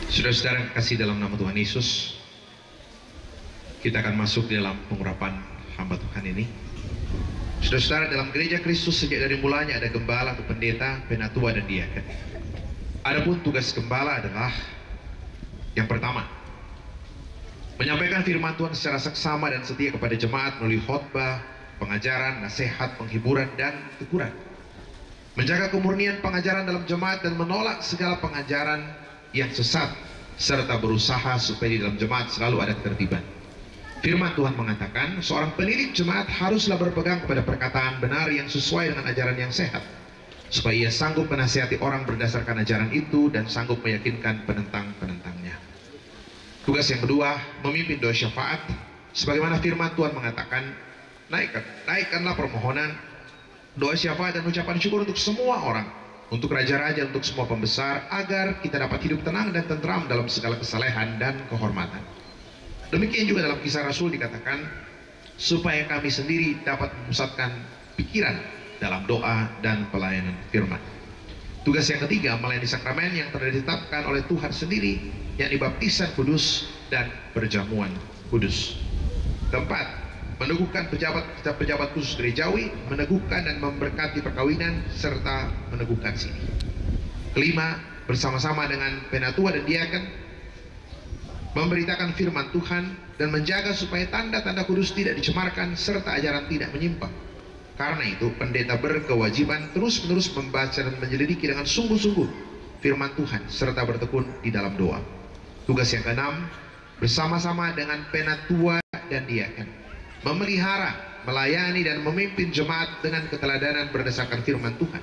Saudara-saudara kasih dalam nama Tuhan Yesus, kita akan masuk dalam pengurapan hamba Tuhan ini. Saudara-saudara, dalam gereja Kristus sejak dari mulanya ada gembala atau pendeta, penatua dan diaken. Adapun tugas gembala adalah yang pertama, menyampaikan firman Tuhan secara seksama dan setia kepada jemaat melalui khotbah, pengajaran, nasihat, penghiburan dan teguran. Menjaga kemurnian pengajaran dalam jemaat dan menolak segala pengajaran yang sesat, serta berusaha supaya di dalam jemaat selalu ada ketertiban. Firman Tuhan mengatakan, seorang pendidik jemaat haruslah berpegang kepada perkataan benar yang sesuai dengan ajaran yang sehat, supaya ia sanggup menasihati orang berdasarkan ajaran itu dan sanggup meyakinkan penentang-penentangnya. Tugas yang kedua, memimpin doa syafaat, sebagaimana firman Tuhan mengatakan, naikkanlah permohonan, doa syafaat dan ucapan syukur untuk semua orang, untuk raja-raja, untuk semua pembesar, agar kita dapat hidup tenang dan tentram dalam segala kesalehan dan kehormatan. Demikian juga dalam Kisah Rasul dikatakan, supaya kami sendiri dapat memusatkan pikiran dalam doa dan pelayanan firman. Tugas yang ketiga, melayani sakramen yang telah ditetapkan oleh Tuhan sendiri, yakni baptisan kudus dan perjamuan kudus. Keempat, meneguhkan pejabat khusus gerejawi, meneguhkan dan memberkati perkawinan, serta meneguhkan sini. Kelima, bersama-sama dengan penatua dan diaken, memberitakan firman Tuhan dan menjaga supaya tanda-tanda kudus tidak dicemarkan, serta ajaran tidak menyimpang. Karena itu, pendeta berkewajiban terus-menerus membaca dan menyelidiki dengan sungguh-sungguh firman Tuhan, serta bertekun di dalam doa. Tugas yang keenam, bersama-sama dengan penatua dan diaken, memelihara, melayani dan memimpin jemaat dengan keteladanan berdasarkan firman Tuhan,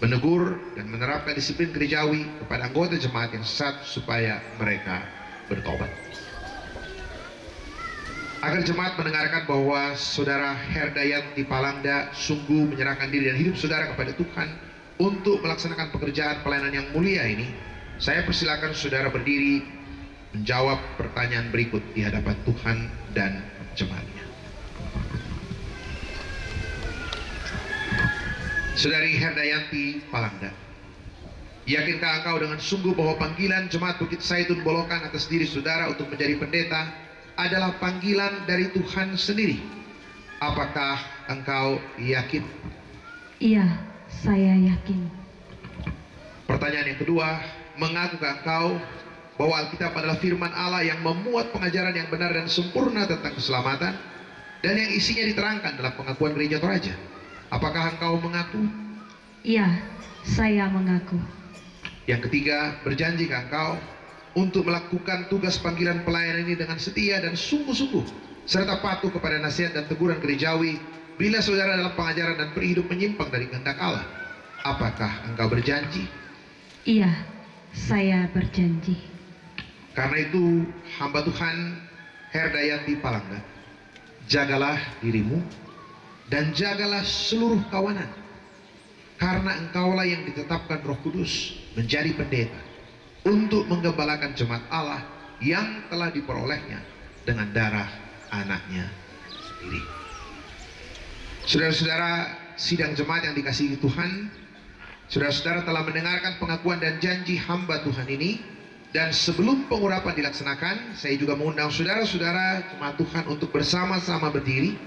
menegur dan menerapkan disiplin gerejawi kepada anggota jemaat yang sesat supaya mereka bertobat. Agar jemaat mendengarkan bahwa saudara Herdayanti Palangda sungguh menyerahkan diri dan hidup saudara kepada Tuhan untuk melaksanakan pekerjaan pelayanan yang mulia ini, saya persilakan saudara berdiri menjawab pertanyaan berikut di hadapan Tuhan dan jemaatnya. Saudari Herdayanti Palangda, yakinkah engkau dengan sungguh bahwa panggilan jemaat Bukit Zaitun Bolokan atas diri saudara untuk menjadi pendeta adalah panggilan dari Tuhan sendiri? Apakah engkau yakin? Iya, saya yakin. Pertanyaan yang kedua, mengakukah engkau bahwa Alkitab adalah firman Allah yang memuat pengajaran yang benar dan sempurna tentang keselamatan, dan yang isinya diterangkan dalam pengakuan gereja Toraja? Apakah engkau mengaku? Iya, saya mengaku. Yang ketiga, berjanjikah engkau untuk melakukan tugas panggilan pelayanan ini dengan setia dan sungguh-sungguh, serta patuh kepada nasihat dan teguran gerejawi bila saudara dalam pengajaran dan berhidup menyimpang dari kehendak Allah? Apakah engkau berjanji? Iya, saya berjanji. Karena itu, hamba Tuhan Herdayanti Palangga, jagalah dirimu dan jagalah seluruh kawanan, karena engkaulah yang ditetapkan Roh Kudus menjadi pendeta untuk menggembalakan jemaat Allah yang telah diperolehnya dengan darah anaknya sendiri. Saudara-saudara sidang jemaat yang dikasihi Tuhan, saudara-saudara telah mendengarkan pengakuan dan janji hamba Tuhan ini, dan sebelum pengurapan dilaksanakan, saya juga mengundang saudara-saudara jemaat Tuhan untuk bersama-sama berdiri.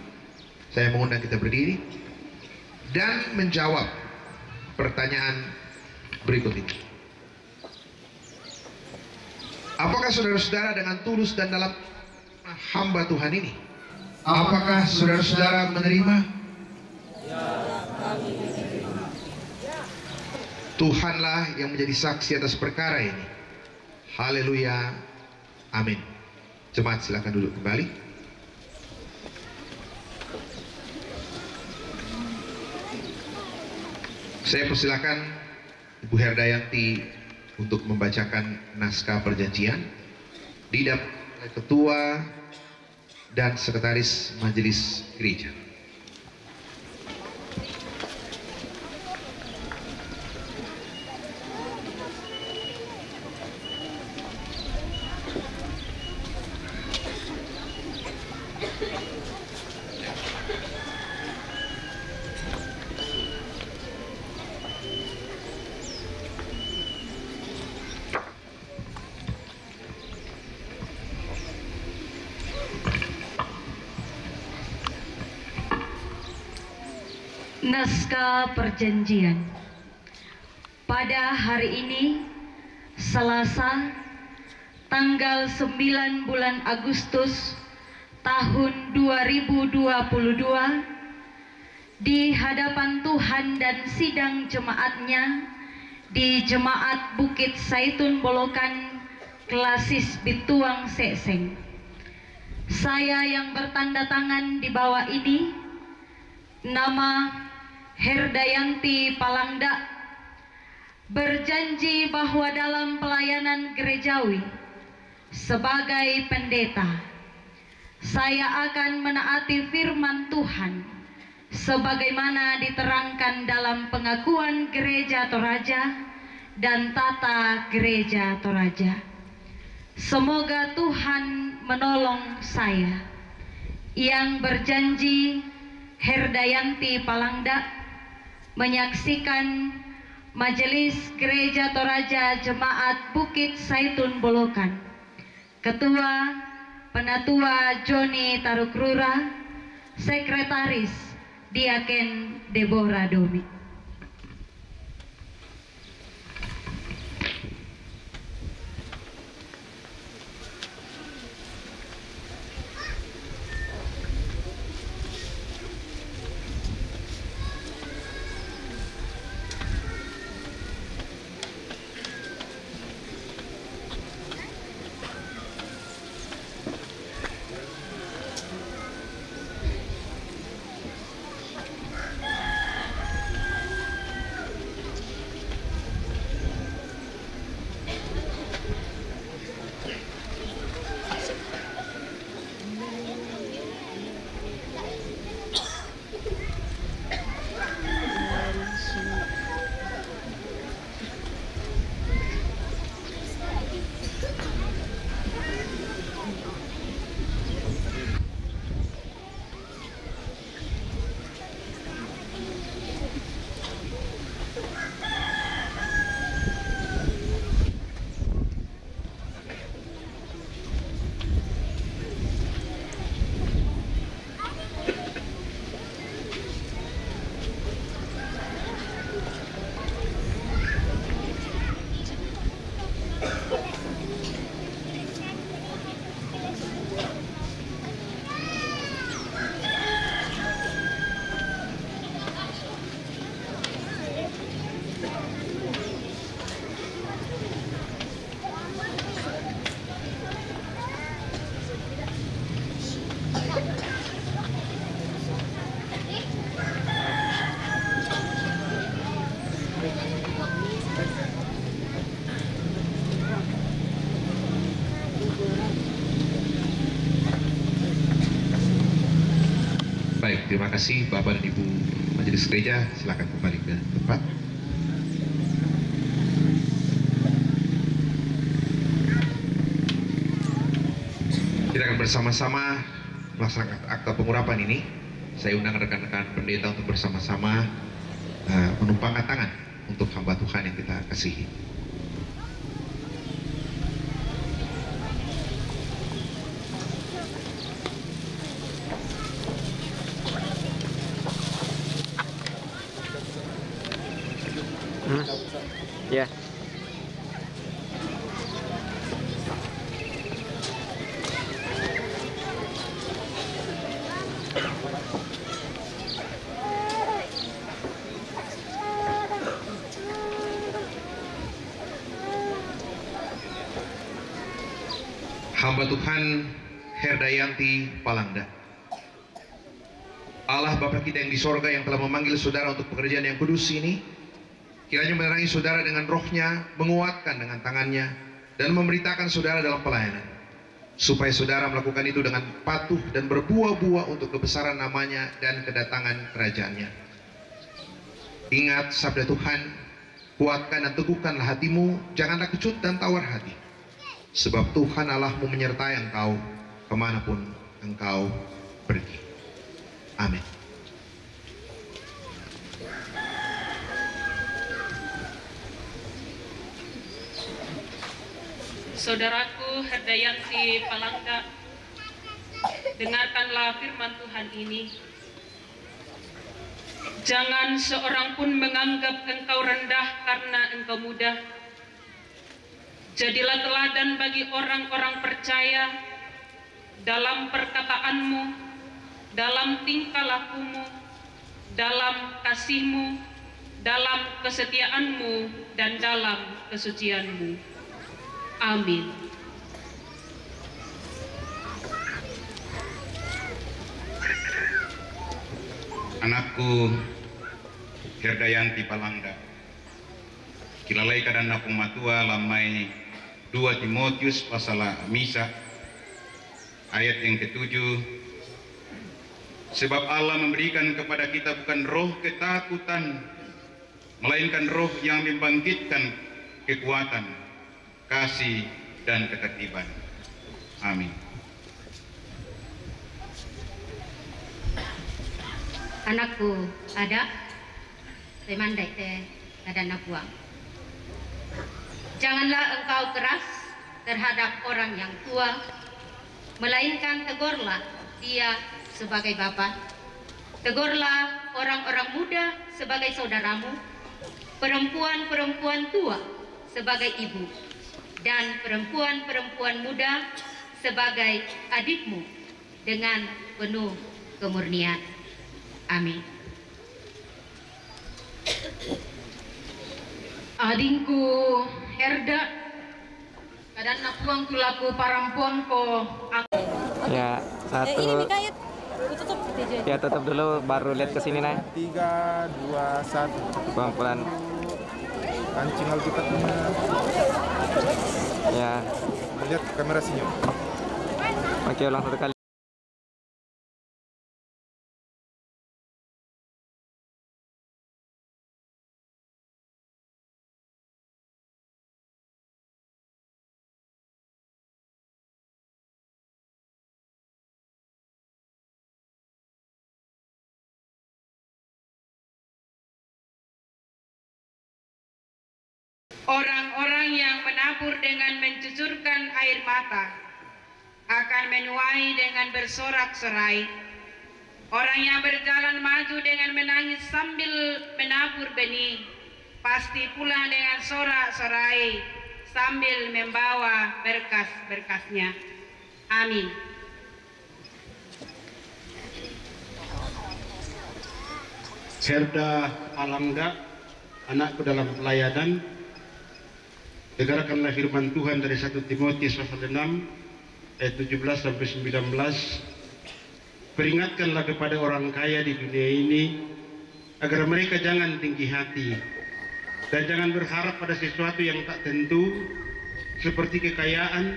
Saya mengundang kita berdiri dan menjawab pertanyaan berikut ini. Apakah saudara-saudara dengan tulus dan dalam hamba Tuhan ini, apakah saudara-saudara menerima? Ya, kami menerima. Tuhanlah yang menjadi saksi atas perkara ini. Haleluya, amin. Jemaat silakan duduk kembali. Saya persilakan Ibu Herdayanti untuk membacakan naskah perjanjian didampingi ketua dan sekretaris majelis gereja. Naskah Perjanjian. Pada hari ini, Selasa, tanggal 9 bulan Agustus tahun 2022, di hadapan Tuhan dan sidang jemaatnya di Jemaat Bukit Saitun Bolokan, Klasis Bituang Seseng. Saya yang bertanda tangan di bawah ini, nama Herdayanti Palangda, berjanji bahwa dalam pelayanan gerejawi sebagai pendeta, saya akan menaati firman Tuhan sebagaimana diterangkan dalam pengakuan Gereja Toraja dan tata Gereja Toraja. Semoga Tuhan menolong saya yang berjanji Herdayanti Palangda menyaksikan Majelis Gereja Toraja Jemaat Bukit Saitun Bolokan. Ketua Penatua Joni Tarukrura, Sekretaris Diaken Deborah Domi. Baik, terima kasih Bapak dan Ibu Majelis Gereja, silakan kembali ke tempat. Kita akan bersama-sama melaksanakan akta pengurapan ini. Saya undang rekan-rekan pendeta untuk bersama-sama menumpangkan tangan untuk hamba Tuhan yang kita kasihi. Ya. Hamba Tuhan Herdayanti Palangda. Allah Bapa kita yang di sorga yang telah memanggil saudara untuk pekerjaan yang kudus ini, kiranya menerangi saudara dengan rohnya, menguatkan dengan tangannya, dan memberitakan saudara dalam pelayanan, supaya saudara melakukan itu dengan patuh dan berbuah-buah untuk kebesaran namanya dan kedatangan kerajaannya. Ingat sabda Tuhan, kuatkan dan teguhkanlah hatimu, janganlah kecut dan tawar hati, sebab Tuhan Allahmu menyertai engkau kemanapun engkau pergi. Amin. Saudaraku Herdayanti Palangda, dengarkanlah firman Tuhan ini. Jangan seorang pun menganggap engkau rendah karena engkau muda. Jadilah teladan bagi orang-orang percaya dalam perkataanmu, dalam tingkah lakumu, dalam kasihmu, dalam kesetiaanmu, dan dalam kesucianmu. Amin. Anakku Herdayanti Palangga, kilalai kadang napung matua lamai 2 Timotius pasal misa ayat yang ke-7. Sebab Allah memberikan kepada kita bukan roh ketakutan, melainkan roh yang membangkitkan kekuatan, kasih, dan ketertiban. Amin. Anakku ada temandai ada nabuang. Janganlah engkau keras terhadap orang yang tua, melainkan tegurlah dia sebagai bapa. Tegurlah orang-orang muda sebagai saudaramu, perempuan-perempuan tua sebagai ibu, dan perempuan-perempuan muda sebagai adikmu dengan penuh kemurnian. Amin. Adingku Herda, kadang napuang kulaku parampuang ko. Ya, satu. Ini kayat tutup Ya, tutup dulu baru lihat ke sini, Nay. 3, 2, 1. Pelan-pelan. Pancing alkitab. Ya. Lihat kamera senyum. Oke, ulang satu kali. Orang-orang yang menabur dengan mencucurkan air mata akan menuai dengan bersorak-sorai. Orang yang berjalan maju dengan menangis sambil menabur benih pasti pulang dengan sorak-sorai sambil membawa berkas-berkasnya. Amin. Herda Palangga, anakku dalam pelayanan, dengarkanlah firman Tuhan dari 1 Timotius pasal 6 ayat 17 sampai 19. Peringatkanlah kepada orang kaya di dunia ini agar mereka jangan tinggi hati dan jangan berharap pada sesuatu yang tak tentu seperti kekayaan,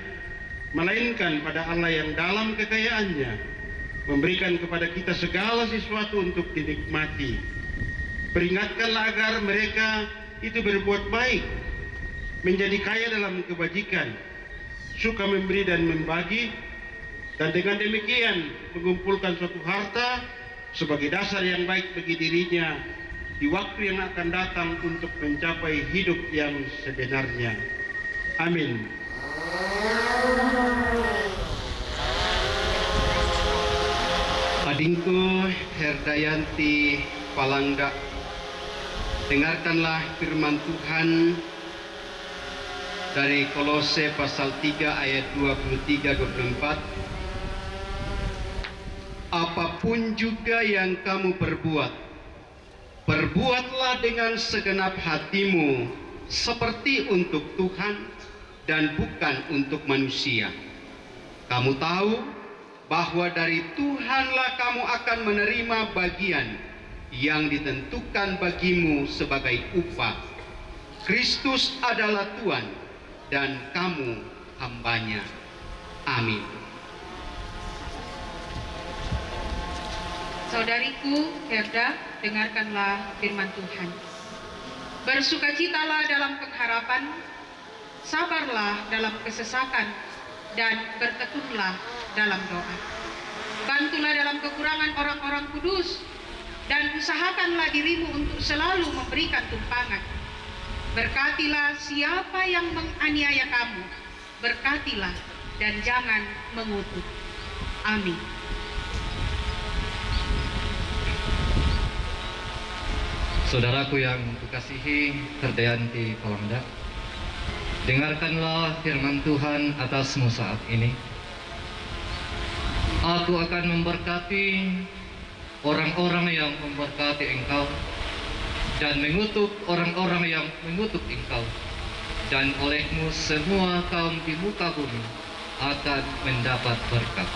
melainkan pada Allah yang dalam kekayaannya memberikan kepada kita segala sesuatu untuk dinikmati. Peringatkanlah agar mereka itu berbuat baik, menjadi kaya dalam kebajikan, suka memberi dan membagi, dan dengan demikian mengumpulkan suatu harta sebagai dasar yang baik bagi dirinya di waktu yang akan datang untuk mencapai hidup yang sebenarnya. Amin. Adingku Herdayanti Palangga, dengarkanlah firman Tuhan dari Kolose pasal 3 ayat 23-24. Apapun juga yang kamu perbuat, perbuatlah dengan segenap hatimu seperti untuk Tuhan dan bukan untuk manusia. Kamu tahu bahwa dari Tuhanlah kamu akan menerima bagian yang ditentukan bagimu sebagai upah. Kristus adalah Tuhan dan kamu hambanya. Amin. Saudariku Herda, dengarkanlah firman Tuhan. Bersukacitalah dalam pengharapan, sabarlah dalam kesesakan, dan bertekunlah dalam doa. Bantulah dalam kekurangan orang-orang kudus, dan usahakanlah dirimu untuk selalu memberikan tumpangan. Berkatilah siapa yang menganiaya kamu, berkatilah dan jangan mengutuk. Amin. Saudaraku yang kukasihi Herdayanti Palangda, dengarkanlah firman Tuhan atasmu saat ini. Aku akan memberkati orang-orang yang memberkati engkau, dan mengutuk orang-orang yang mengutuk engkau, dan olehmu semua kaum di muka bumi akan mendapat berkat.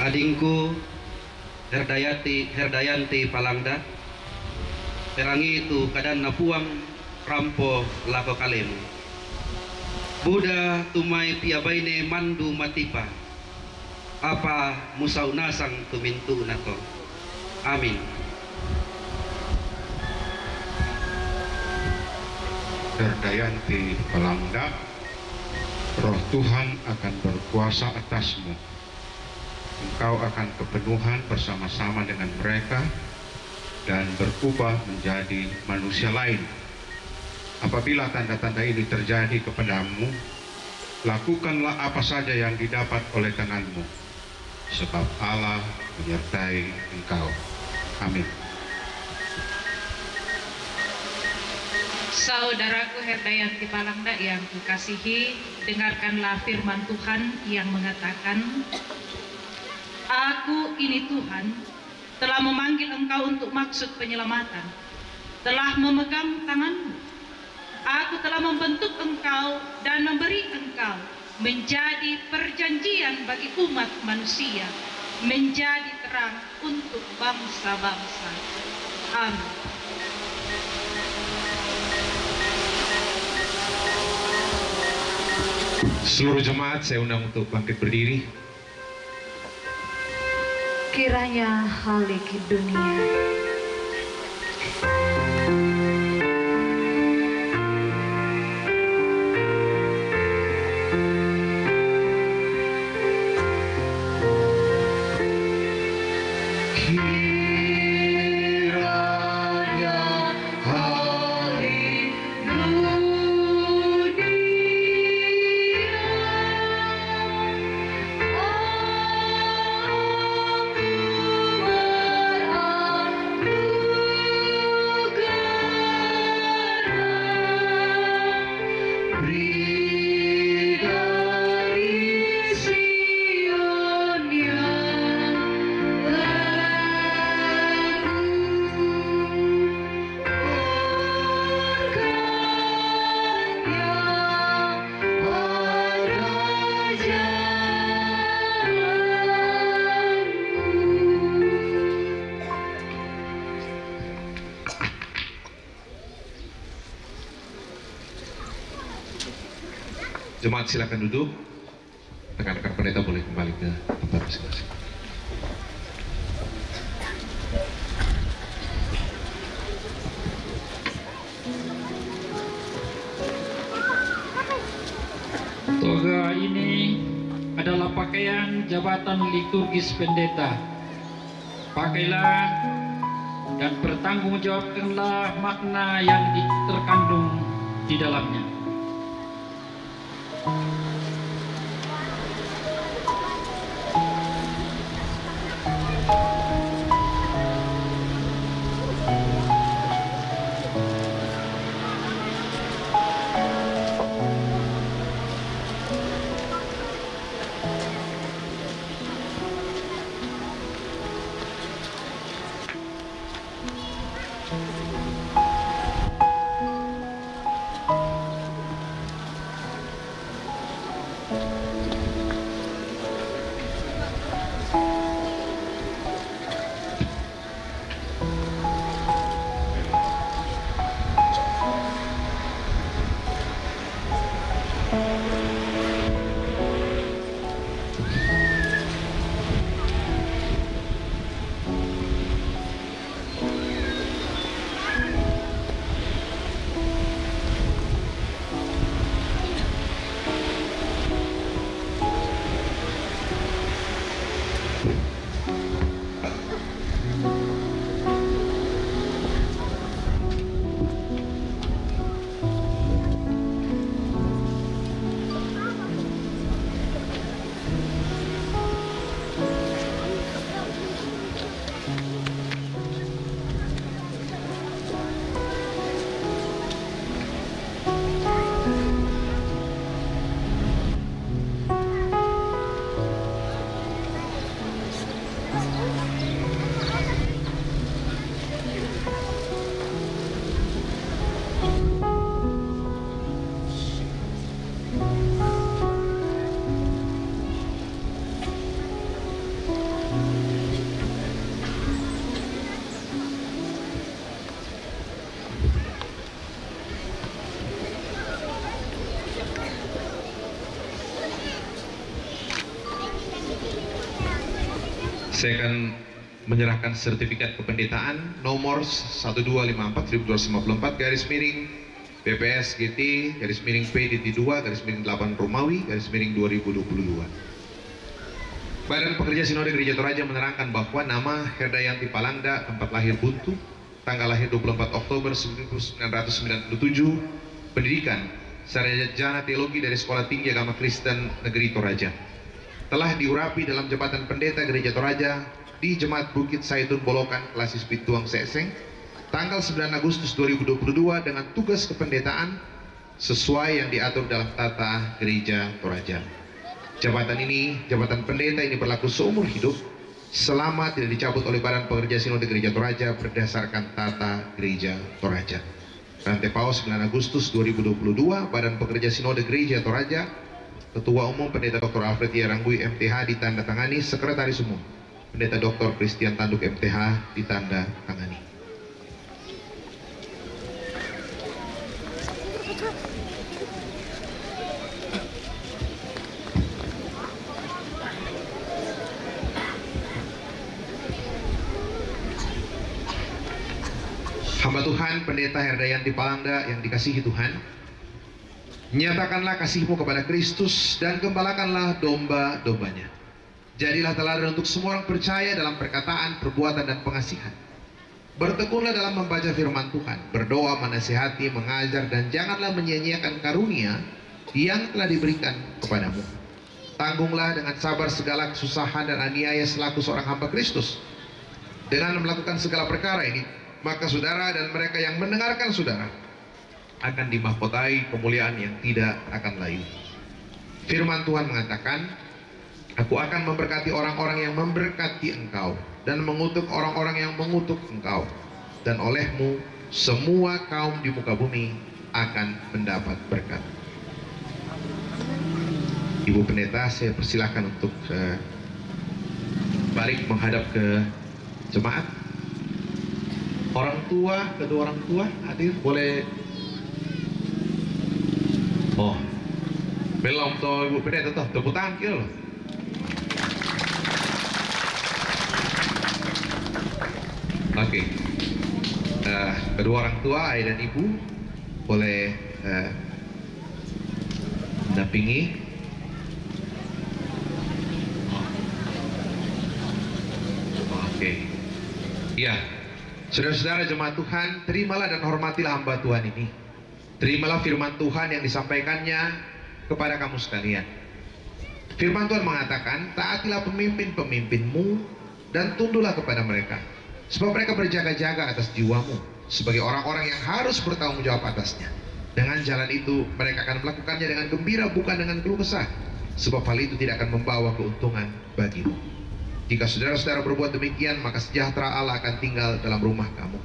Adingku Herdayanti Palangda, perangi itu kadan napuang rampo lako kalemu. Buddha tumai tiabaine mandu matipa, apa musau nasang tumintu nato. Amin. Herdayanti Palangda, Roh Tuhan akan berkuasa atasmu. Engkau akan kepenuhan bersama-sama dengan mereka dan berubah menjadi manusia lain. Apabila tanda-tanda ini terjadi kepadamu, lakukanlah apa saja yang didapat oleh tanganmu, sebab Allah menyertai engkau. Amin. Saudaraku Herdayanti Palangda yang kukasihi, dengarkanlah firman Tuhan yang mengatakan, Aku ini Tuhan, telah memanggil engkau untuk maksud penyelamatan, telah memegang tanganmu. Aku telah membentuk engkau dan memberi engkau menjadi perjanjian bagi umat manusia, menjadi terang untuk bangsa-bangsa. Amin. Seluruh jemaat saya undang untuk bangkit berdiri. Kiranya Halik dunia Jemaat silakan duduk. Rekan-rekan pendeta boleh kembali ke tempat masing-masing. Toga ini adalah pakaian jabatan liturgis pendeta. Pakailah dan bertanggungjawabkanlah makna yang terkandung di dalamnya. Saya akan menyerahkan sertifikat kependetaan nomor 1254/1254 garis miring BPS GT garis miring PDT 2 garis miring 8 Romawi garis miring 2022. Badan Pekerja Sinode Gereja Toraja menerangkan bahwa nama Herdayanti Palangda, tempat lahir Buntu, tanggal lahir 24 Oktober 1997, pendidikan sarjana teologi dari Sekolah Tinggi Agama Kristen Negeri Toraja, telah diurapi dalam jabatan pendeta Gereja Toraja di Jemaat Bukit Saitun Bolokan Klasis Pituang Seseng tanggal 9 Agustus 2022 dengan tugas kependetaan sesuai yang diatur dalam tata Gereja Toraja. Jabatan pendeta ini berlaku seumur hidup selama tidak dicabut oleh Badan Pekerja Sinode Gereja Toraja berdasarkan tata Gereja Toraja. Rantai Paus 9 Agustus 2022, Badan Pekerja Sinode Gereja Toraja, Ketua Umum Pendeta Dr. Alfred Yarangui MTH ditandatangani, Sekretaris Umum Pendeta Dr. Christian Tanduk MTH ditandatangani. Hamba Tuhan Pendeta Herdayanti Palangda yang dikasihi Tuhan, nyatakanlah kasih-Mu kepada Kristus dan gembalakanlah domba-dombanya. Jadilah teladan untuk semua orang percaya dalam perkataan, perbuatan, dan pengasihan. Bertekunlah dalam membaca firman Tuhan, berdoa, menasihati, mengajar, dan janganlah menyia-nyiakan karunia yang telah diberikan kepadamu. Tanggunglah dengan sabar segala kesusahan dan aniaya selaku seorang hamba Kristus. Dengan melakukan segala perkara ini, maka saudara dan mereka yang mendengarkan saudara akan dimahkotai kemuliaan yang tidak akan layu. Firman Tuhan mengatakan, Aku akan memberkati orang-orang yang memberkati engkau dan mengutuk orang-orang yang mengutuk engkau, dan olehmu semua kaum di muka bumi akan mendapat berkat. Ibu Pendeta, saya persilahkan untuk balik menghadap ke jemaat. Orang tua, kedua orang tua hadir, boleh. Oh, belum toh Ibu Pendeta, toh tepuk tangan kira loh. Oke, kedua orang tua, ayah dan ibu, boleh mendampingi. Oke, ya, saudara-saudara jemaat Tuhan, terimalah dan hormatilah hamba Tuhan ini. Terimalah firman Tuhan yang disampaikannya kepada kamu sekalian. Firman Tuhan mengatakan, taatilah pemimpin-pemimpinmu dan tunduklah kepada mereka, sebab mereka berjaga-jaga atas jiwamu sebagai orang-orang yang harus bertanggung jawab atasnya. Dengan jalan itu mereka akan melakukannya dengan gembira, bukan dengan keluh kesah, sebab hal itu tidak akan membawa keuntungan bagimu. Jika saudara-saudara berbuat demikian, maka sejahtera Allah akan tinggal dalam rumah kamu.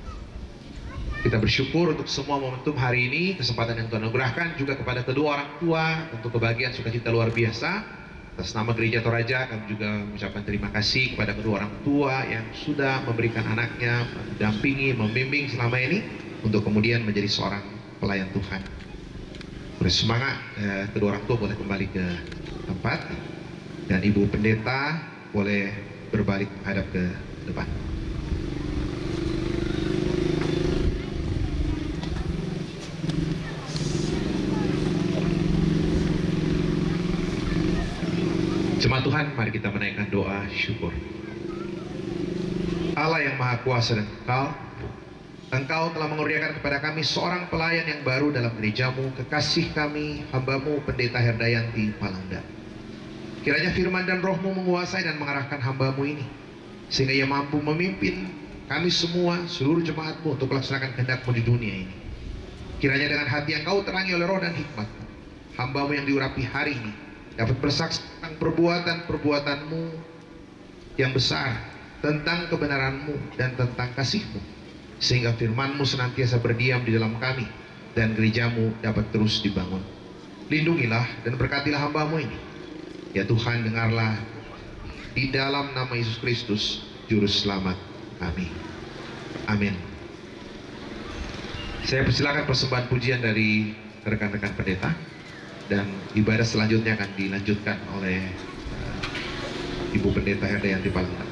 Kita bersyukur untuk semua momentum hari ini, kesempatan yang Tuhan anugerahkan, juga kepada kedua orang tua untuk kebahagiaan sukacita luar biasa. Atas nama Gereja Toraja, kami juga mengucapkan terima kasih kepada kedua orang tua yang sudah memberikan anaknya, mendampingi, membimbing selama ini, untuk kemudian menjadi seorang pelayan Tuhan. Bersemangat, kedua orang tua boleh kembali ke tempat, dan Ibu Pendeta boleh berbalik menghadap ke depan. Jemaat Tuhan, mari kita menaikkan doa syukur. Allah yang Maha Kuasa dan Kekal, Engkau telah mengurniakan kepada kami seorang pelayan yang baru dalam gerejamu, kekasih kami, hambamu Pendeta Herdayanti Palangda. Kiranya firman dan rohmu menguasai dan mengarahkan hambamu ini, sehingga ia mampu memimpin kami semua, seluruh jemaatmu, untuk melaksanakan kehendak-Mu di dunia ini. Kiranya dengan hati yang Kau terangi oleh roh dan hikmat-Mu, hambamu yang diurapi hari ini dapat bersaksi tentang perbuatan-perbuatan-Mu yang besar, tentang kebenaran-Mu dan tentang kasih-Mu, sehingga firman-Mu senantiasa berdiam di dalam kami dan gereja-Mu dapat terus dibangun. Lindungilah dan berkatilah hamba-Mu ini. Ya Tuhan, dengarlah di dalam nama Yesus Kristus, Juru Selamat. Amin. Amin. Saya persilakan persembahan pujian dari rekan-rekan pendeta, dan ibadah selanjutnya akan dilanjutkan oleh Ibu Pendeta Herdayanti Palangda.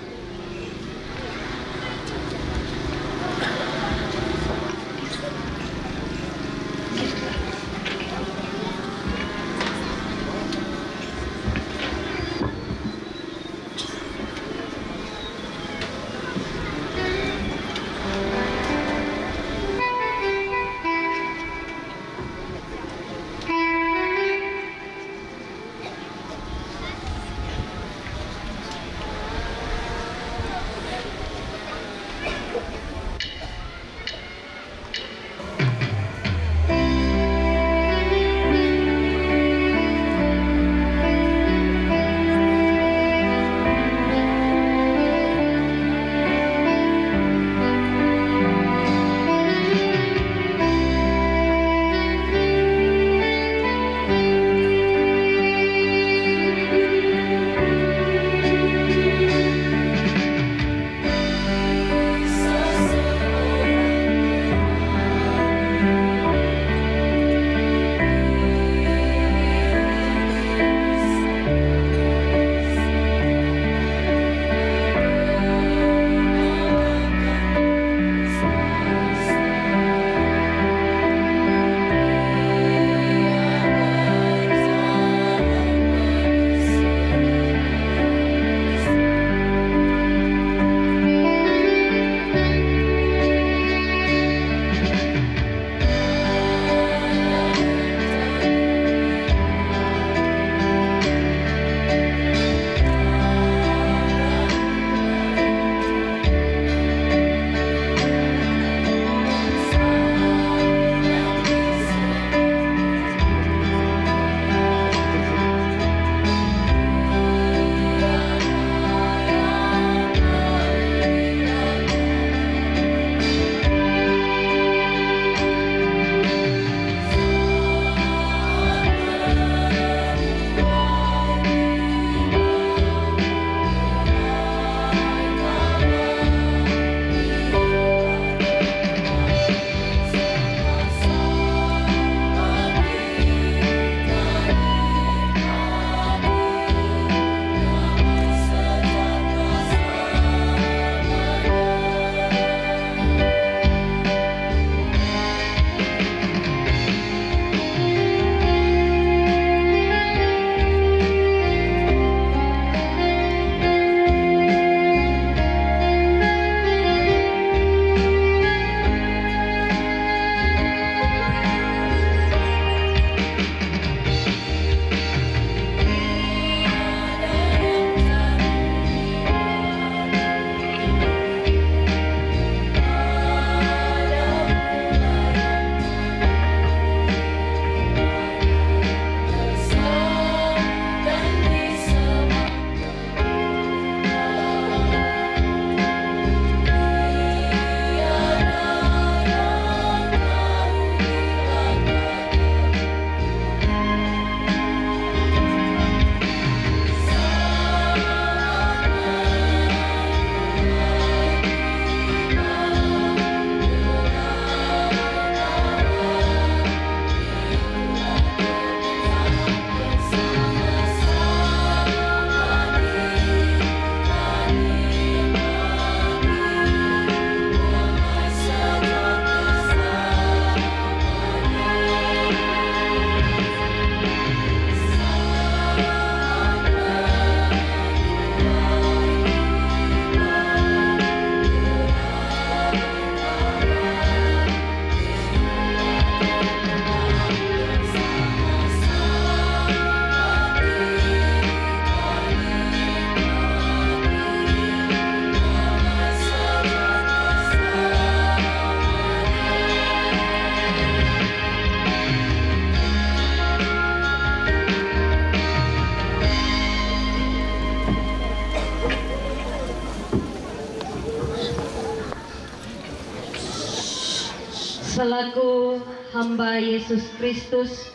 Selaku hamba Yesus Kristus,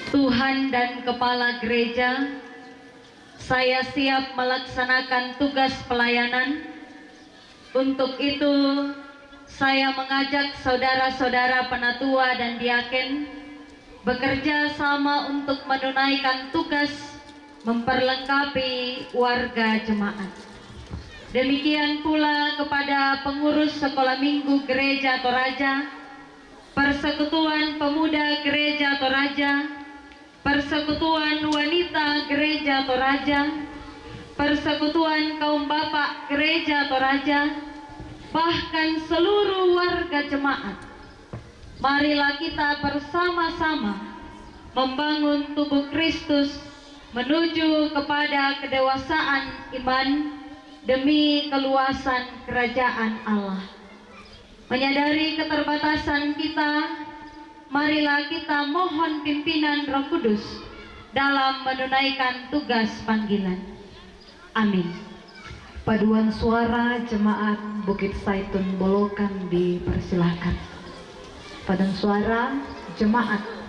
Tuhan dan Kepala Gereja, saya siap melaksanakan tugas pelayanan. Untuk itu, saya mengajak saudara-saudara penatua dan diaken bekerja sama untuk menunaikan tugas memperlengkapi warga jemaat. Demikian pula kepada pengurus sekolah minggu gereja Toraja, persekutuan pemuda gereja Toraja, persekutuan wanita gereja Toraja, persekutuan kaum bapak gereja Toraja, bahkan seluruh warga jemaat. Marilah kita bersama-sama membangun tubuh Kristus menuju kepada kedewasaan iman demi keluasan kerajaan Allah. Menyadari keterbatasan kita, marilah kita mohon pimpinan Roh Kudus dalam menunaikan tugas panggilan. Amin. Paduan suara jemaat Bukit Saitun Bolokan dipersilahkan. Paduan suara jemaat.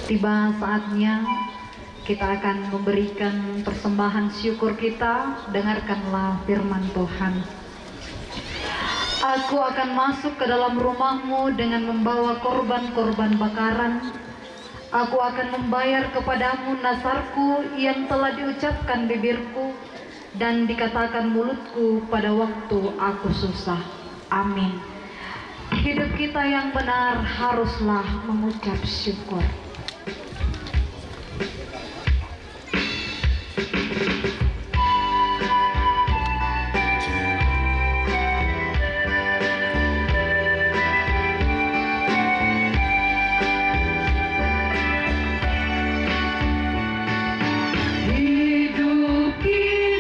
Tiba saatnya kita akan memberikan persembahan syukur kita. Dengarkanlah firman Tuhan. Aku akan masuk ke dalam rumahmu dengan membawa korban-korban bakaran. Aku akan membayar kepadamu nasarku yang telah diucapkan bibirku dan dikatakan mulutku pada waktu aku susah. Amin. Hidup kita yang benar haruslah mengucap syukur. Hidup kita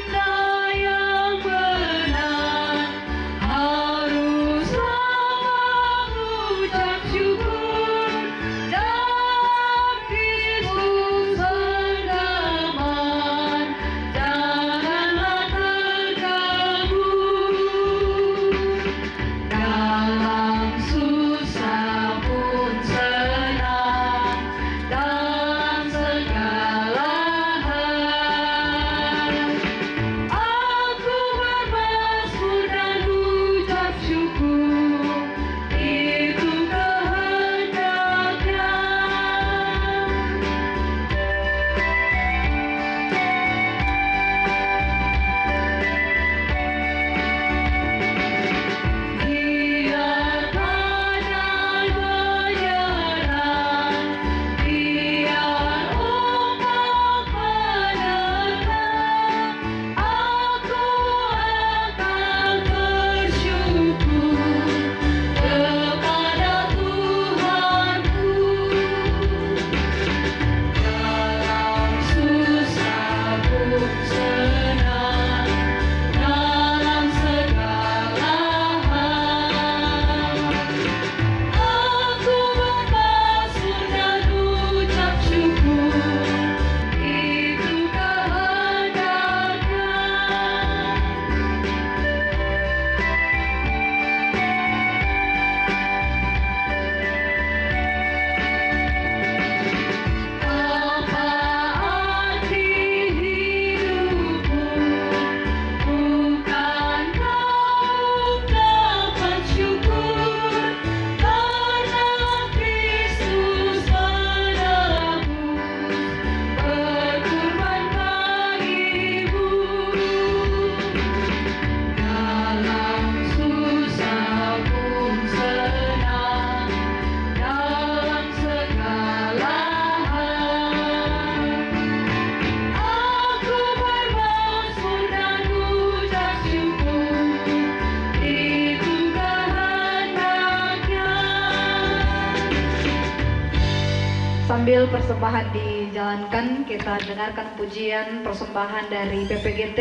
Sambil persembahan dijalankan, kita dengarkan pujian persembahan dari PPGT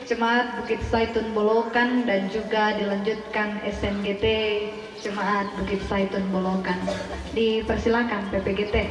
Jemaat Bukit Zaitun Bolokan dan juga dilanjutkan SNGT Jemaat Bukit Zaitun Bolokan. Dipersilakan PPGT.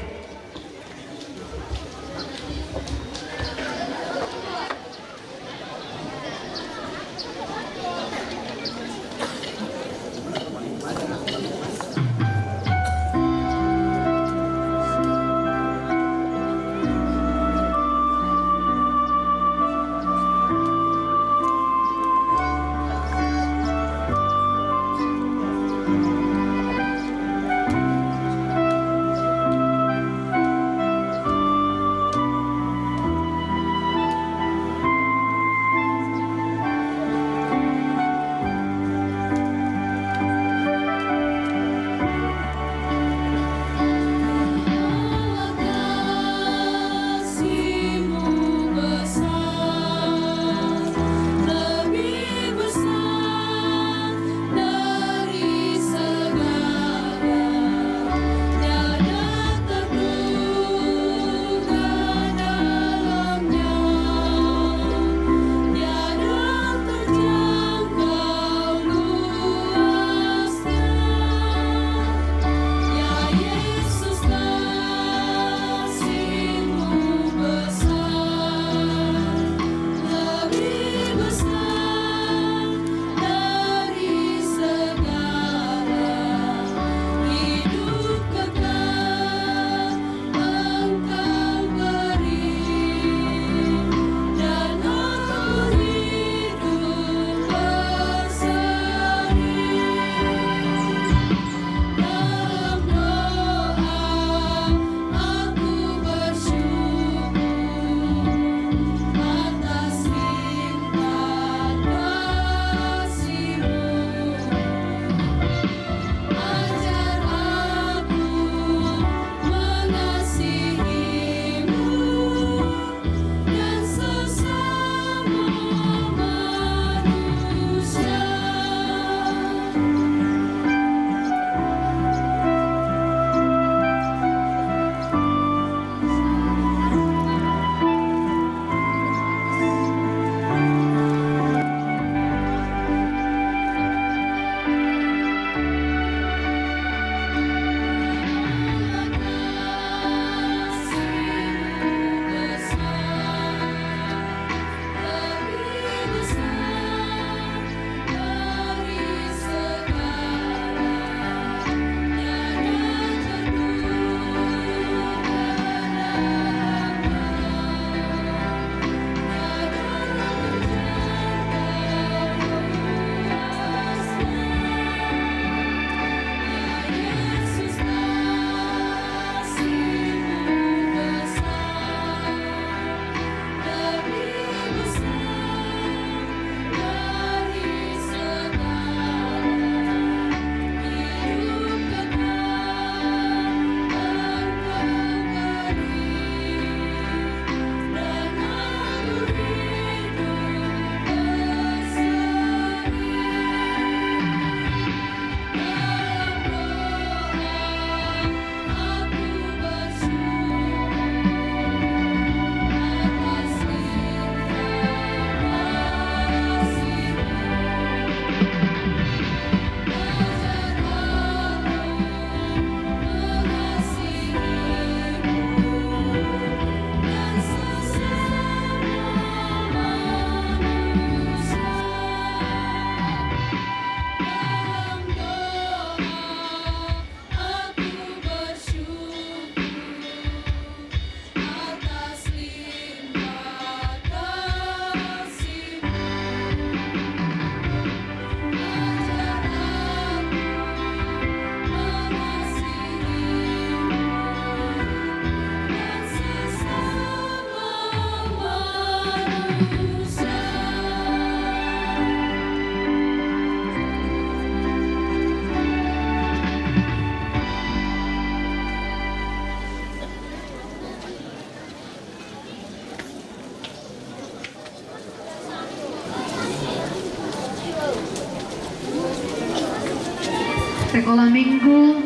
Sekolah Minggu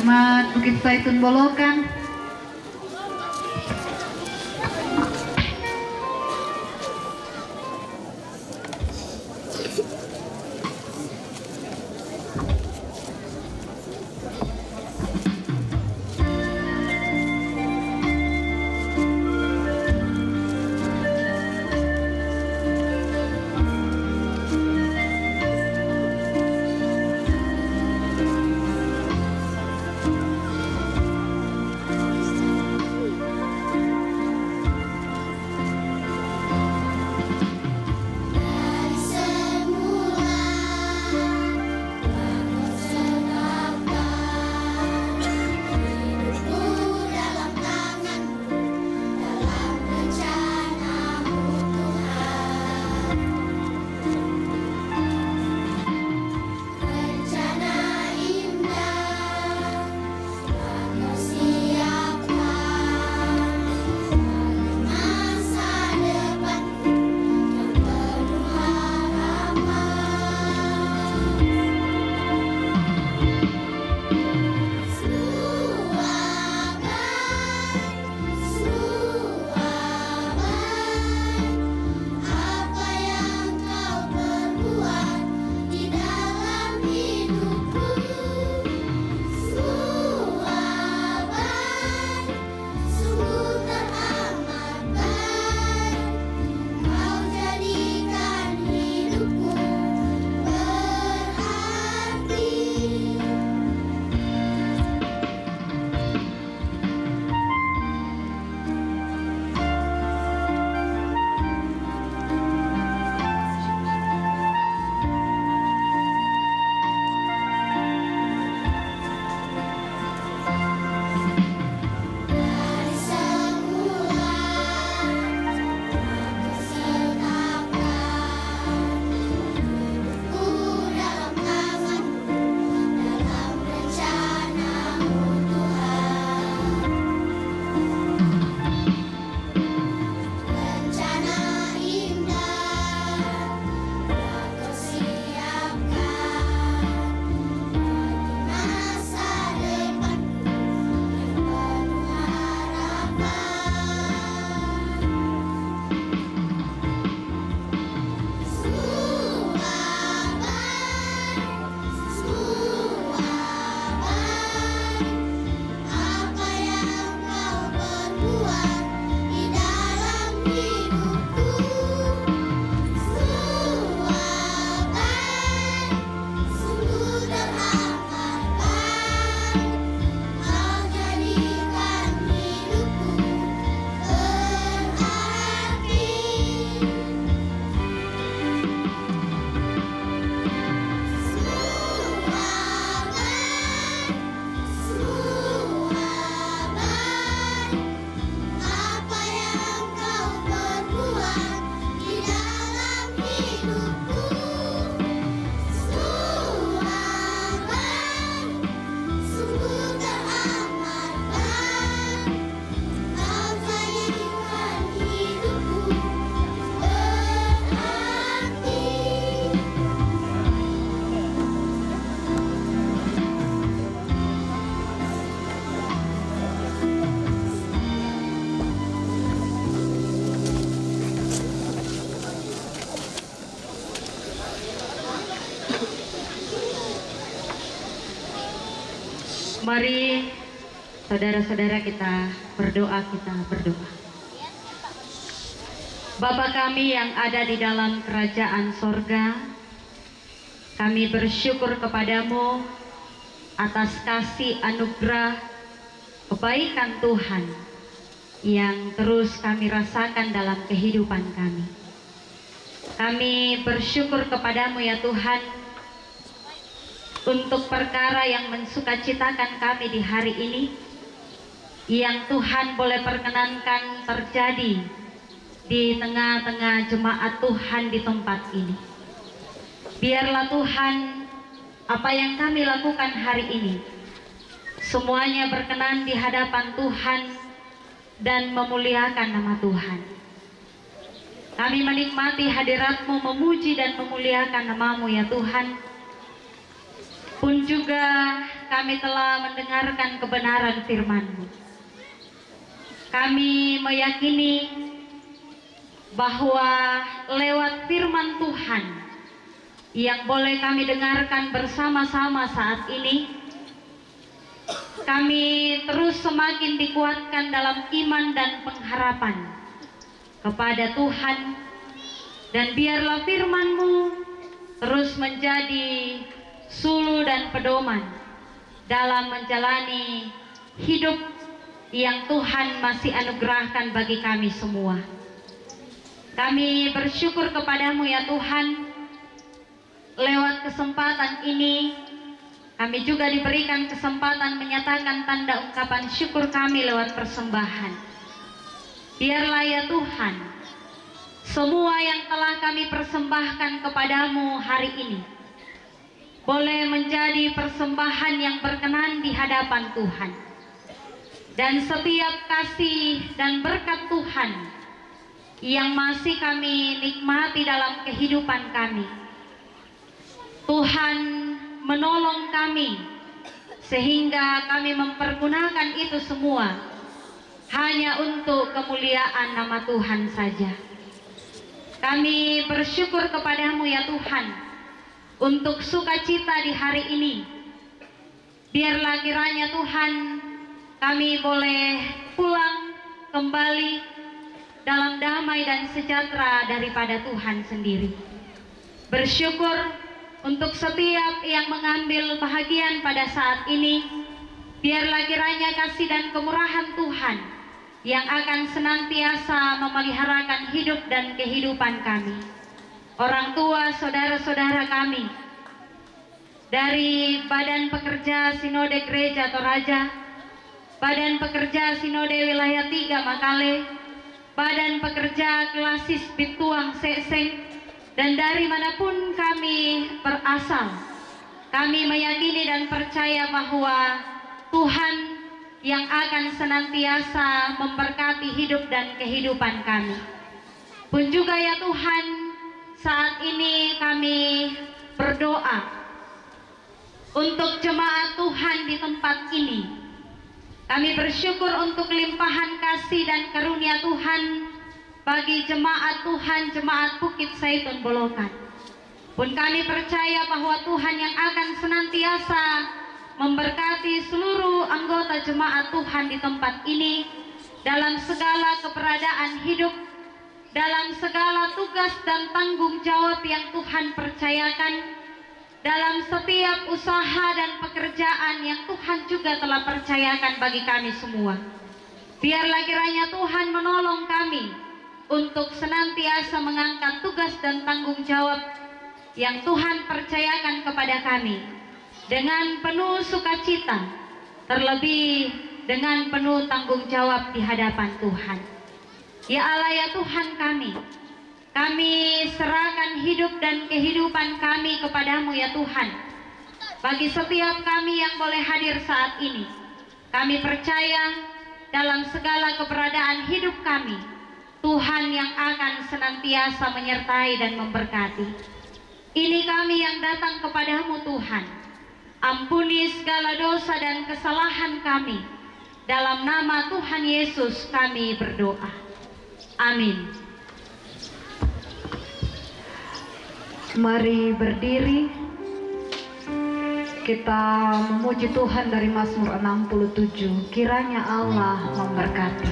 Jemaat Bukit Zaitun Bolokan, mari saudara-saudara kita berdoa, Bapa kami yang ada di dalam kerajaan sorga, kami bersyukur kepadamu atas kasih anugerah kebaikan Tuhan yang terus kami rasakan dalam kehidupan kami. Kami bersyukur kepadamu ya Tuhan untuk perkara yang mensukacitakan kami di hari ini, yang Tuhan boleh perkenankan terjadi di tengah-tengah jemaat Tuhan di tempat ini. Biarlah Tuhan, apa yang kami lakukan hari ini semuanya berkenan di hadapan Tuhan dan memuliakan nama Tuhan. Kami menikmati hadirat-Mu, memuji dan memuliakan nama-Mu ya Tuhan. Pun juga kami telah mendengarkan kebenaran firman-Mu. Kami meyakini bahwa lewat firman Tuhan yang boleh kami dengarkan bersama-sama saat ini, kami terus semakin dikuatkan dalam iman dan pengharapan kepada Tuhan, dan biarlah firman-Mu terus menjadi sulu dan pedoman dalam menjalani hidup yang Tuhan masih anugerahkan bagi kami semua. Kami bersyukur kepadamu ya Tuhan, lewat kesempatan ini kami juga diberikan kesempatan menyatakan tanda ungkapan syukur kami lewat persembahan. Biarlah ya Tuhan, semua yang telah kami persembahkan kepadamu hari ini boleh menjadi persembahan yang berkenan di hadapan Tuhan. Dan setiap kasih dan berkat Tuhan yang masih kami nikmati dalam kehidupan kami, Tuhan menolong kami sehingga kami mempergunakan itu semua hanya untuk kemuliaan nama Tuhan saja. Kami bersyukur kepadamu ya Tuhan untuk sukacita di hari ini. Biarlah kiranya Tuhan kami boleh pulang kembali dalam damai dan sejahtera daripada Tuhan sendiri. Bersyukur untuk setiap yang mengambil bahagian pada saat ini. Biarlah kiranya kasih dan kemurahan Tuhan yang akan senantiasa memeliharakan hidup dan kehidupan kami, orang tua, saudara-saudara kami, dari Badan Pekerja Sinode Gereja Toraja, Badan Pekerja Sinode Wilayah 3 Makale, Badan Pekerja Klasis Bituang Seseng, dan dari manapun kami berasal, kami meyakini dan percaya bahwa Tuhan yang akan senantiasa memberkati hidup dan kehidupan kami. Pun juga ya Tuhan, saat ini kami berdoa untuk jemaat Tuhan di tempat ini. Kami bersyukur untuk limpahan kasih dan karunia Tuhan bagi jemaat Tuhan, jemaat Bukit Zaitun Bolokan. Pun kami percaya bahwa Tuhan yang akan senantiasa memberkati seluruh anggota jemaat Tuhan di tempat ini dalam segala keberadaan hidup, dalam segala tugas dan tanggung jawab yang Tuhan percayakan, dalam setiap usaha dan pekerjaan yang Tuhan juga telah percayakan bagi kami semua. Biarlah kiranya Tuhan menolong kami untuk senantiasa mengangkat tugas dan tanggung jawab yang Tuhan percayakan kepada kami dengan penuh sukacita, terlebih dengan penuh tanggung jawab di hadapan Tuhan. Ya Allah ya Tuhan kami serahkan hidup dan kehidupan kami kepadamu ya Tuhan. Bagi setiap kami yang boleh hadir saat ini, kami percaya dalam segala keberadaan hidup kami, Tuhan yang akan senantiasa menyertai dan memberkati. Ini kami yang datang kepadamu Tuhan. Ampuni segala dosa dan kesalahan kami. Dalam nama Tuhan Yesus kami berdoa. Amin. Mari berdiri, kita memuji Tuhan dari Mazmur 67. Kiranya Allah memberkati.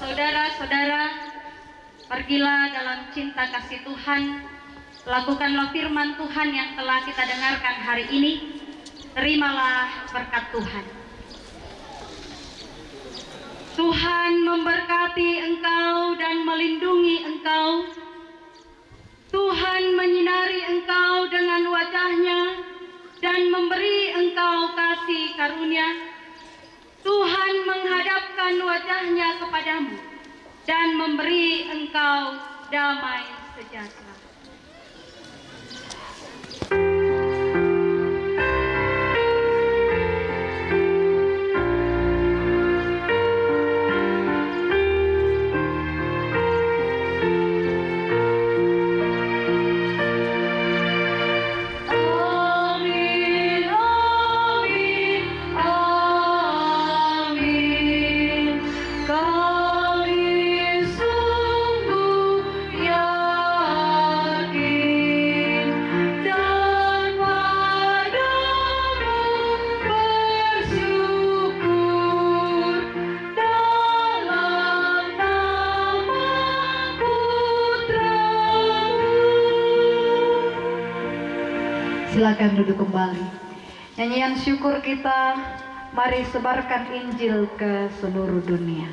Saudara-saudara, pergilah dalam cinta kasih Tuhan, lakukanlah firman Tuhan yang telah kita dengarkan hari ini, terimalah berkat Tuhan. Tuhan memberkati engkau dan melindungi engkau. Tuhan menyinari engkau dengan wajah-Nya dan memberi engkau kasih karunia. Tuhan menghadapkan wajah-Nya kepadamu dan memberi engkau damai sejahtera. Silakan duduk kembali. Nyanyian syukur kita, mari sebarkan Injil ke seluruh dunia.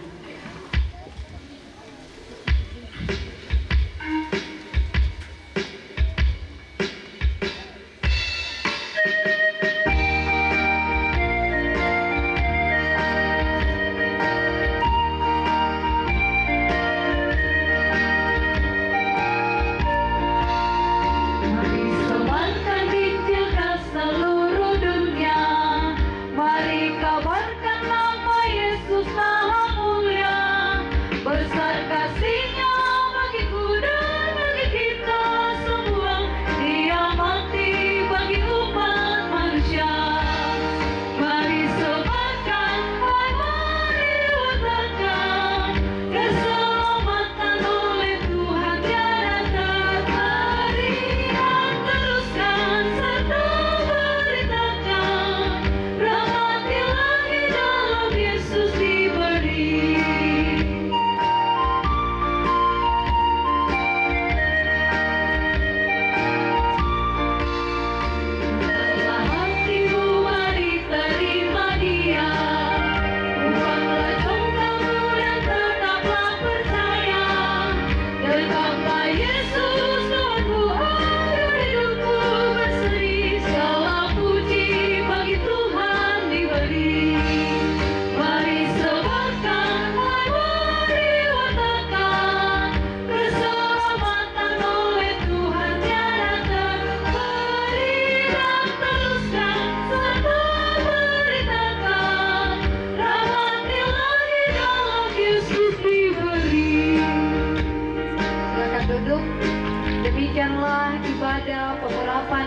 Demikianlah ibadah pengurapan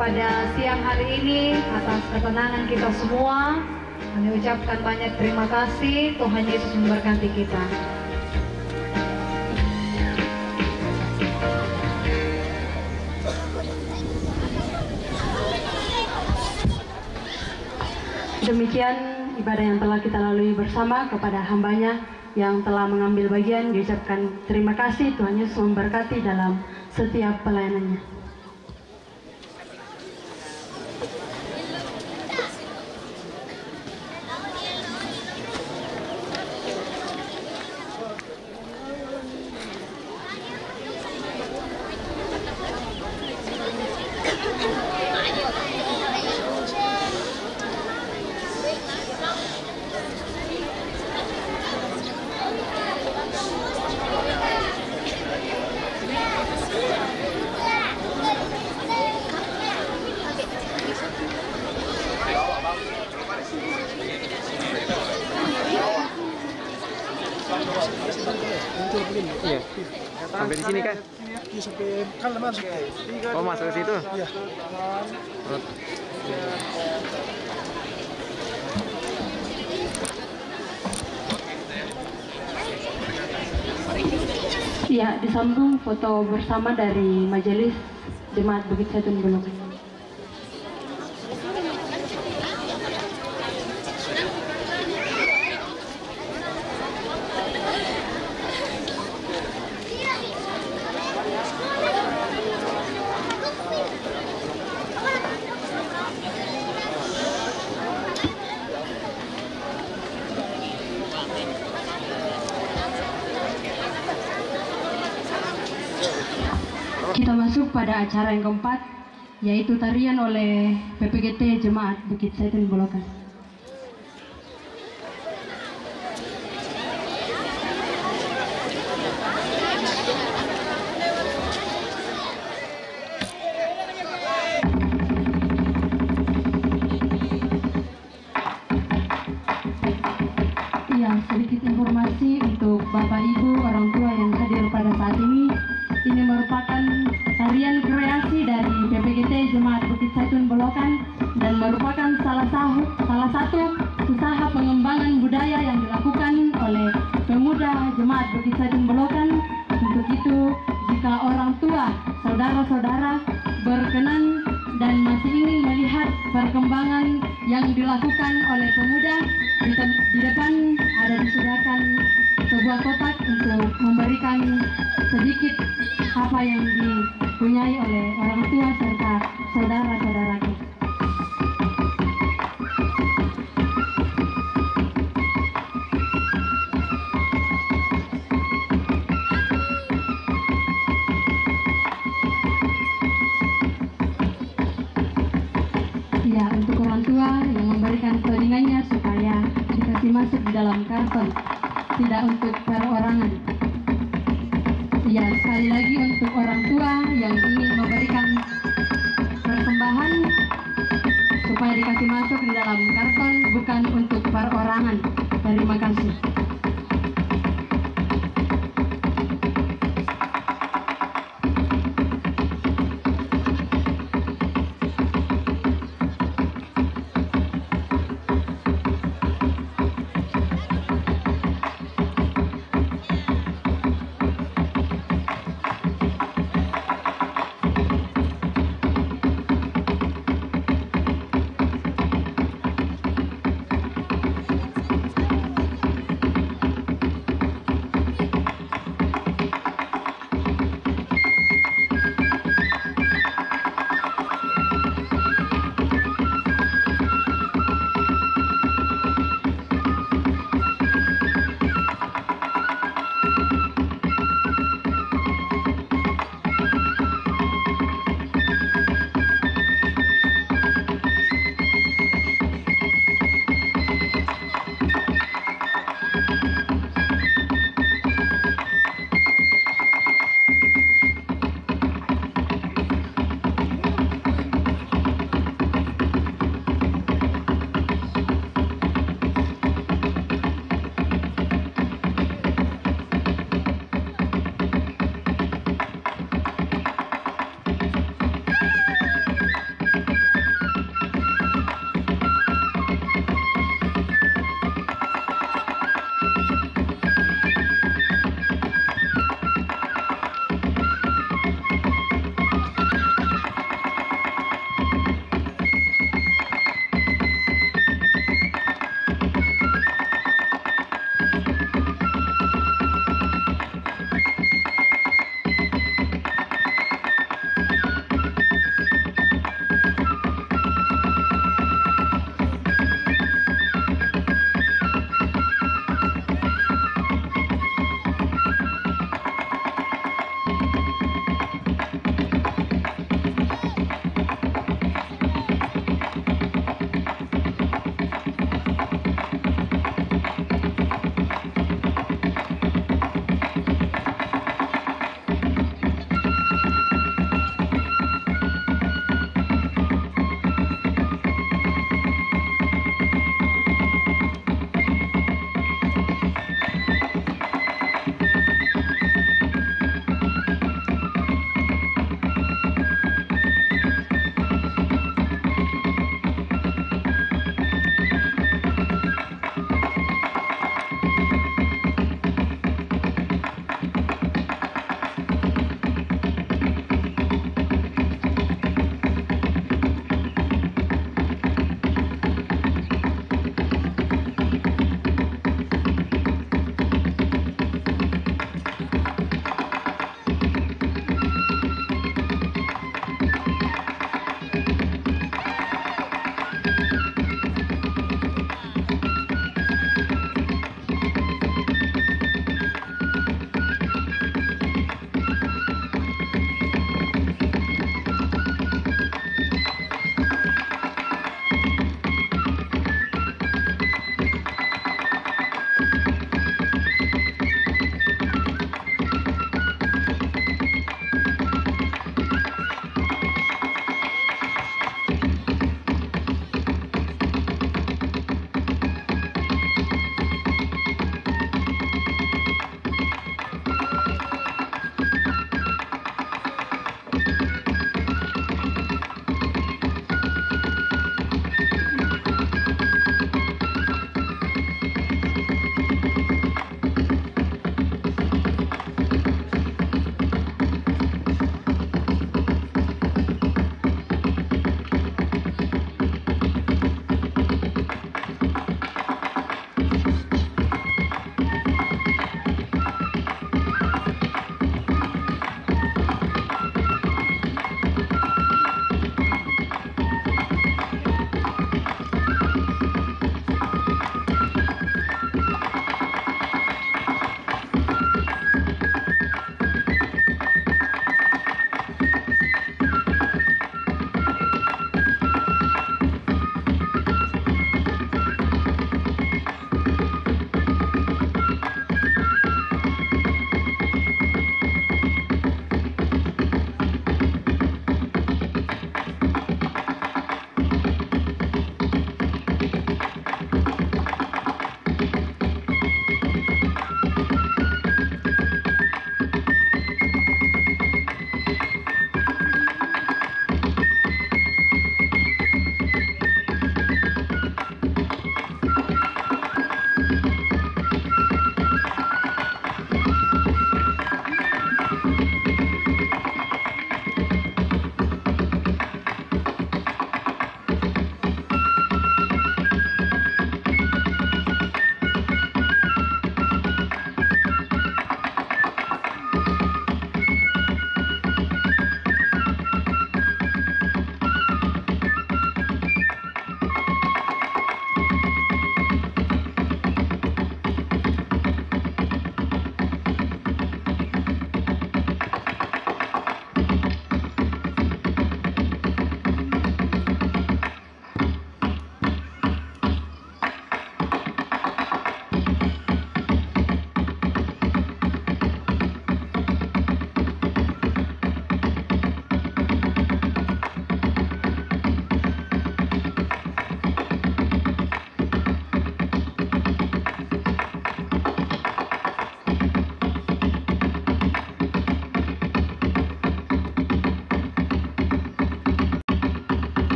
pada siang hari ini. Atas ketenangan kita semua, kami ucapkan banyak terima kasih. Tuhan Yesus memberkati kita. Demikian ibadah yang telah kita lalui bersama. Kepada hambanya yang telah mengambil bagian diucapkan terima kasih. Tuhan Yesus memberkati dalam setiap pelayanannya. Iya. Sampai di sini kan? Iya, sampai kan masuk. Oh, masuk ke situ? Iya. Ya, disambung foto bersama dari Majelis Jemaat Bukit Zaitun Bulog. pada acara yang keempat, yaitu tarian oleh PPGT Jemaat Bukit Zaitun Bolokan. Ya, sedikit informasi untuk Bapak Ibu orang tua yang hadir pada saat ini. Ini merupakan tarian kreasi dari PPGT Jemaat Bukit Zaitun Bolokan dan merupakan salah satu usaha pengembangan budaya yang dilakukan oleh pemuda Jemaat Bukit Zaitun Bolokan. Untuk itu, jika orang tua, saudara-saudara berkenan dan masih ingin melihat perkembangan yang dilakukan oleh pemuda, di depan ada disediakan sebuah kotak untuk memberikan sedikit apa yang dipunyai oleh orang tua serta saudara-saudaraku. Ya, untuk orang tua yang memberikan telingannya supaya dikasih masuk di dalam karton, tidak untuk perorangan. Ya, sekali lagi untuk orang tua yang ingin memberikan persembahan supaya dikasih masuk di dalam karton, bukan untuk perorangan. Terima kasih.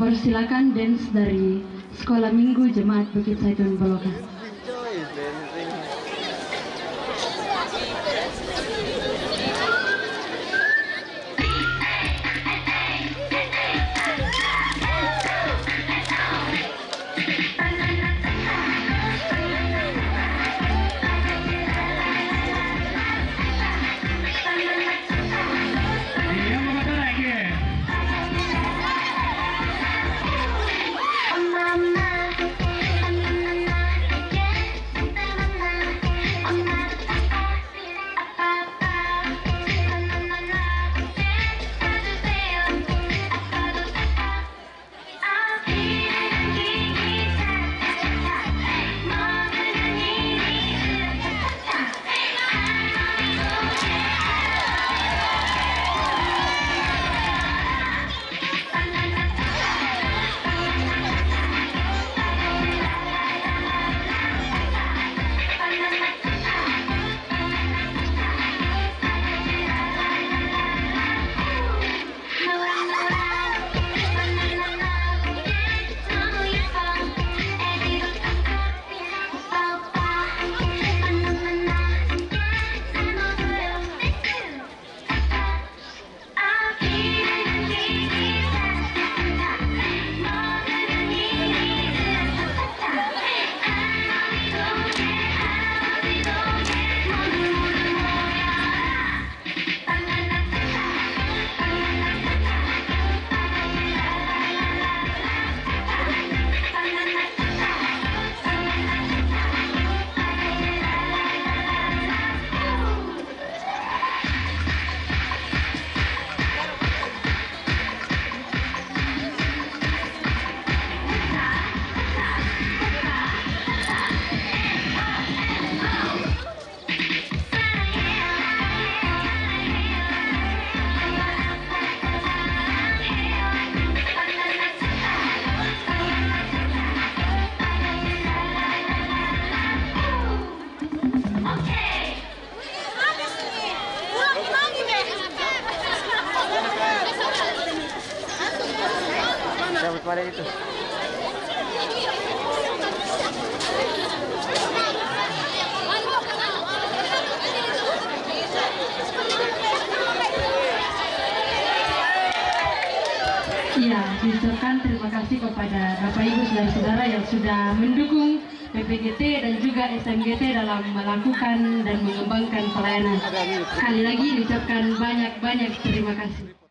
dipersilakan dance dari Sekolah Minggu Jemaat Bukit Zaitun Bolokan. Pada itu. Iya, diucapkan terima kasih kepada Bapak Ibu Saudara-saudara yang sudah mendukung PPGT dan juga SMGT dalam melakukan dan mengembangkan pelayanan. Sekali lagi diucapkan banyak-banyak terima kasih.